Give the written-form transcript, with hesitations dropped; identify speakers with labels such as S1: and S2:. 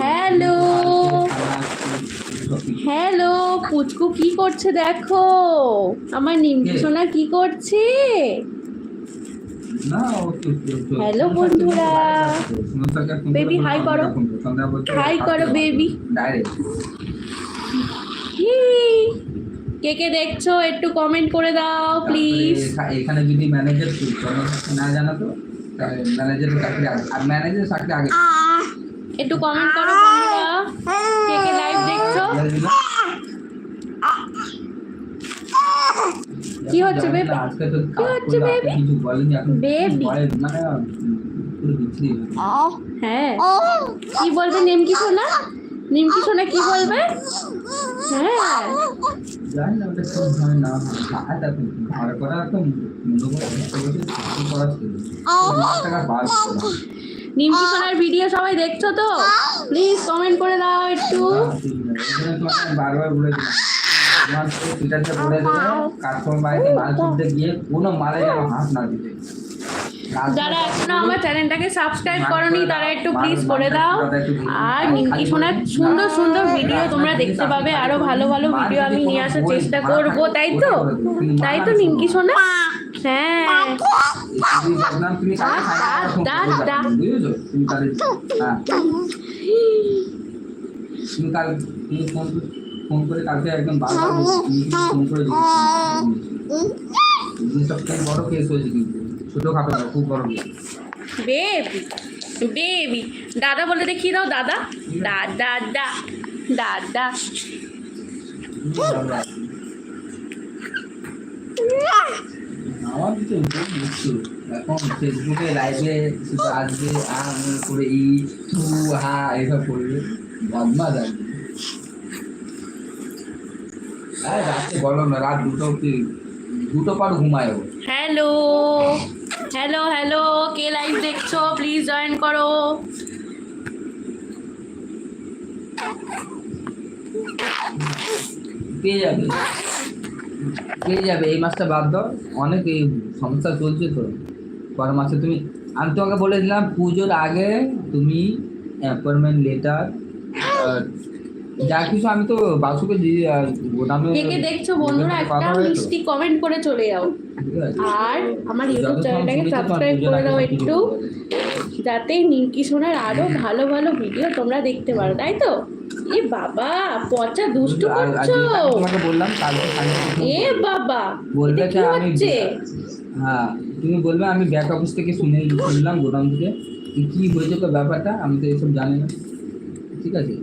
S1: Hello hello, পুচকু কি করছে দেখো, আমার নিমকি সোনা কি করছে। হ্যালো বন্ধুরা, বেবি হাই করো, হাই করো বেবি। কে কে দেখছো একটু কমেন্ট করে দাও প্লিজ।
S2: এখানে যদি ম্যানেজার না জানো তো ম্যানেজার চাকরি আগে, আর ম্যানেজার চাকরি আগে
S1: একটু কমেন্ট করো বন্ধুরা, কে কে লাইভ দেখছো। কি হচ্ছে বেবি, কি হচ্ছে বেবি, বেবি
S2: মানে
S1: হ্যাঁ কি বলবে নিমকি সোনা, নিমকি সোনা কি বলবে। হ্যাঁ
S2: জানি না ওটা কোন ধরনের নাম এটা ভাড়া করা তো
S1: নিমকি সোনার ভিডিও সবাই দেখছো তো, প্লিজ কমেন্ট করে দাও একটু।
S2: বারবার বলে কাস্টমার বাড়িতে মাল কিনতে গিয়ে কোনো মালে যেন হাত না দিতে।
S1: যারা এখনো আমার চ্যানেলটাকে সাবস্ক্রাইব করনি তারা একটু প্লিজ করে দাও। আর নিমকি সোনার সুন্দর সুন্দর ভিডিও তোমরা দেখতে পাবে, আরো ভালো ভালো ভিডিও আমি নিয়ে আসার চেষ্টা করবো, তাই তো, তাই তো নিমকি সোনা। হ্যাঁ
S2: তুমি কাল ফোন করে কালকে একদম বারবার ফোন করে সবথেকে বড় কেস হয়েছে, কিন্তু ছোটো খাটো না, খুব বড় কেস।
S1: বেবি বেবি দাদা বলে দেখিয়ে দাও, দাদা দাদা দাদা
S2: আমার কিছু এখন ফেসবুকে লাইভে শুধু আসবে করে এইসব করবে, বদমা যাবে। হ্যাঁ রাত্রে বলো না, রাত দুটো পর ঘুমায়।
S1: হ্যালো হ্যালো হ্যালো, কে লাইভ দেখছো প্লিজ জয়েন করো।
S2: পেয়ে যাবে পেয়ে যাবে, এই মাসটা বাদ দাও, অনেক এই সমস্যা চলছে তো। পরের মাসে তুমি, আমি তোমাকে বলেছিলাম পুজোর আগে তুমি অ্যাপয়েন্টমেন্ট লেটার যা কিছু, আমি তো বাসুকে দিয়ে গোদামে।
S1: কে কে দেখছো বন্ধুরা একটা মিষ্টি কমেন্ট করে চলে যাও, আর আমার ইউটিউব চ্যানেলটাকে সাবস্ক্রাইব করে দাও একটু, যাতে নিমকি সোনার আরো ভালো ভালো ভিডিও তোমরা দেখতে পারো, তাই তো। এ বাবা পচা দুষ্টু করছো,
S2: তোমাকে বললাম কালকে
S1: এ বাবা
S2: বলবে
S1: কি হচ্ছে।
S2: হ্যাঁ তুমি বলবে আমি ব্যাক অফিস থেকে শুনলাম গোদাম থেকে কি হয়েছে তো ব্যাপারটা, আমি তো এসব জানি না, ঠিক আছে।